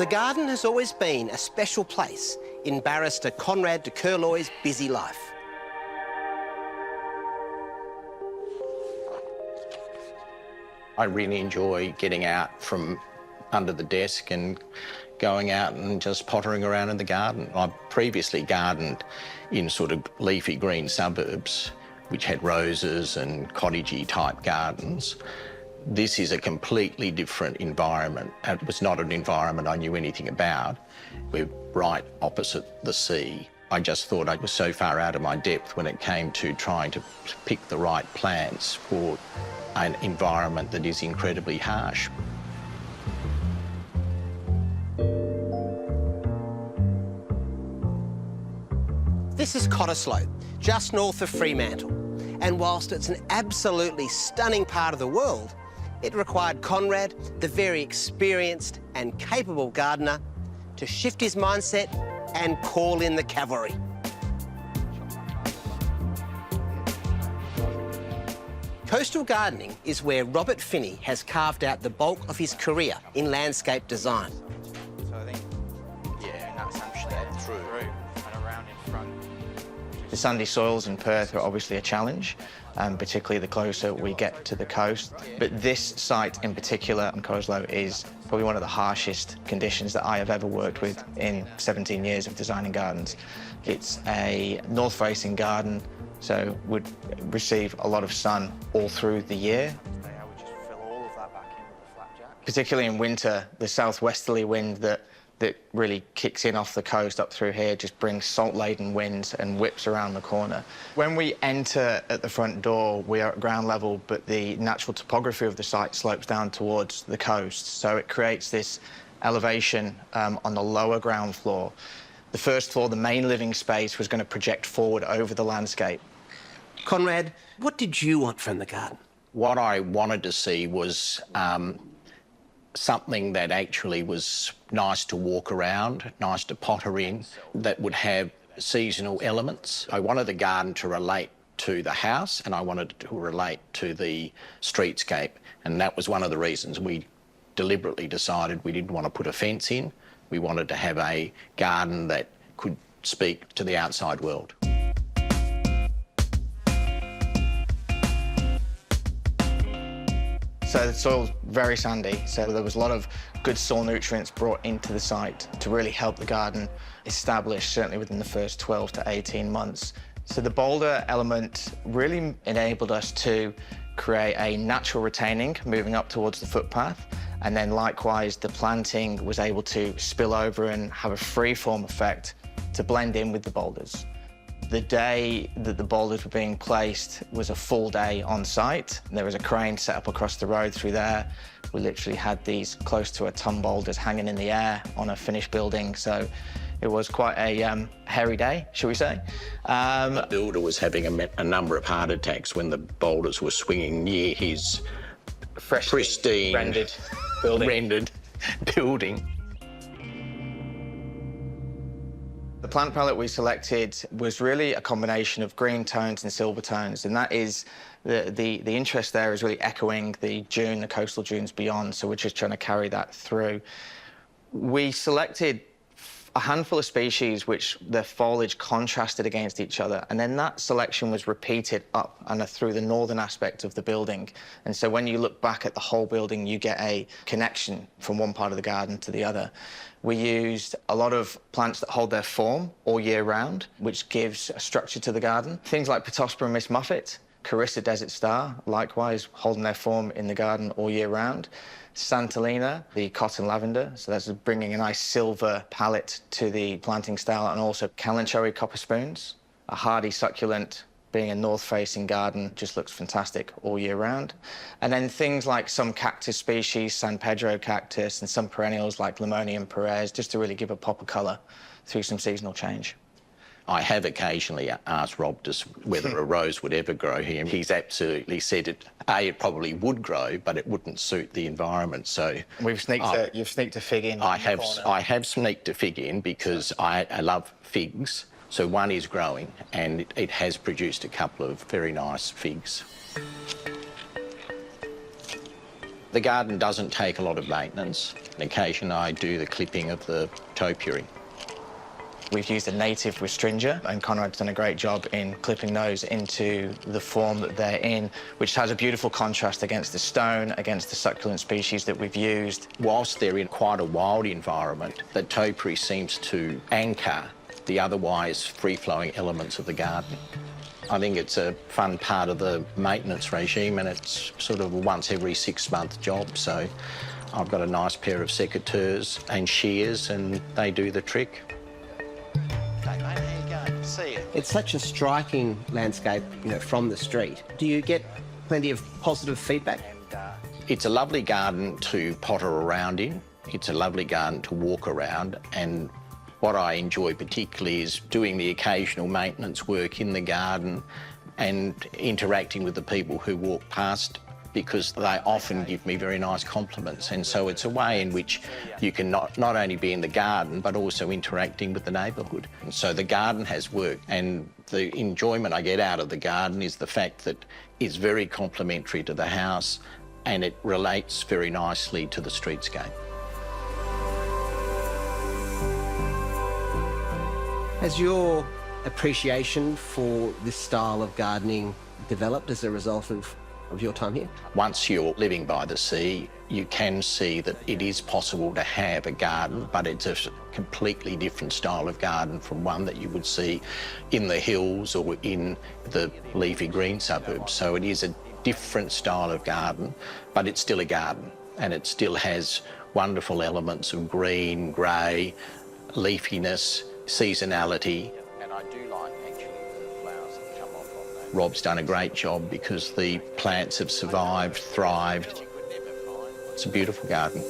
The garden has always been a special place in barrister Conrad de Kerloy's busy life. I really enjoy getting out from under the desk and going out and just pottering around in the garden. I previously gardened in sort of leafy green suburbs, which had roses and cottagey type gardens. This is a completely different environment. It was not an environment I knew anything about. We're right opposite the sea. I just thought I was so far out of my depth when it came to trying to pick the right plants for an environment that is incredibly harsh. This is Cottesloe, just north of Fremantle. And whilst it's an absolutely stunning part of the world, it required Conrad, the very experienced and capable gardener, to shift his mindset and call in the cavalry. Coastal gardening is where Robert Finney has carved out the bulk of his career in landscape design. So I think, yeah, that's actually through and around in front. The sandy soils in Perth are obviously a challenge, particularly the closer we get to the coast. But this site in particular on Cottesloe is probably one of the harshest conditions that I have ever worked with in 17 years of designing gardens. It's a north-facing garden, so would receive a lot of sun all through the year. I would just fill all of that back in with the flapjack. Particularly in winter, the southwesterly wind that really kicks in off the coast up through here just brings salt-laden winds and whips around the corner. When we enter at the front door, we are at ground level, but the natural topography of the site slopes down towards the coast, so it creates this elevation on the lower ground floor. The first floor, the main living space, was going to project forward over the landscape. Conrad, what did you want from the garden? What I wanted to see was something that actually was nice to walk around, nice to potter in, that would have seasonal elements. I wanted the garden to relate to the house and I wanted it to relate to the streetscape, and that was one of the reasons we deliberately decided we didn't want to put a fence in. We wanted to have a garden that could speak to the outside world. So the soil's very sandy, so there was a lot of good soil nutrients brought into the site to really help the garden establish, certainly within the first 12 to 18 months. So the boulder element really enabled us to create a natural retaining moving up towards the footpath, and then likewise the planting was able to spill over and have a free-form effect to blend in with the boulders. The day that the boulders were being placed was a full day on site. There was a crane set up across the road through there. We literally had these close to a ton boulders hanging in the air on a finished building, so it was quite a hairy day, shall we say. The builder was having a number of heart attacks when the boulders were swinging near his pristine rendered building. The plant palette we selected was really a combination of green tones and silver tones, and that is the interest there is really echoing the dune, the coastal dunes beyond, so we're just trying to carry that through. We selected a handful of species which their foliage contrasted against each other, and then that selection was repeated up and through the northern aspect of the building. And so when you look back at the whole building, you get a connection from one part of the garden to the other. We used a lot of plants that hold their form all year round, which gives a structure to the garden. Things like Pittosporum Miss Muffet, Carissa Desert Star, likewise holding their form in the garden all year round. Santolina, the cotton lavender, so that's bringing a nice silver palette to the planting style, and also Kalanchoe copper spoons, a hardy succulent. Being a north-facing garden just looks fantastic all year round. And then things like some cactus species, San Pedro cactus, and some perennials like Limonium Perez, just to really give a pop of colour through some seasonal change. I have occasionally asked Rob whether a rose would ever grow here. He's absolutely said it probably would grow, but it wouldn't suit the environment. So you've sneaked a fig in. I have sneaked a fig in because I love figs. So one is growing, and it has produced a couple of very nice figs. The garden doesn't take a lot of maintenance. On occasion, I do the clipping of the topiary. We've used a native restringer, and Conrad's done a great job in clipping those into the form that they're in, which has a beautiful contrast against the stone, against the succulent species that we've used. Whilst they're in quite a wild environment, the topiary seems to anchor the otherwise free-flowing elements of the garden. I think it's a fun part of the maintenance regime, and it's sort of a once every 6-month job. So I've got a nice pair of secateurs and shears, and they do the trick. Hey, mate, how you going? See you. It's such a striking landscape, you know, from the street. Do you get plenty of positive feedback? It's a lovely garden to potter around in. It's a lovely garden to walk around, and what I enjoy particularly is doing the occasional maintenance work in the garden and interacting with the people who walk past, because they often give me very nice compliments. And so it's a way in which you can not only be in the garden, but also interacting with the neighbourhood. And so the garden has worked, and the enjoyment I get out of the garden is the fact that it's very complementary to the house and it relates very nicely to the streetscape. Has your appreciation for this style of gardening developed as a result of your time here? Once you're living by the sea, you can see that it is possible to have a garden, but it's a completely different style of garden from one that you would see in the hills or in the leafy green suburbs. So it is a different style of garden, but it's still a garden, and it still has wonderful elements of green, grey, leafiness, seasonality. And I do like, actually, the flowers that come off on that. Rob's done a great job because the plants have survived, thrived. You could never find. It's a beautiful garden.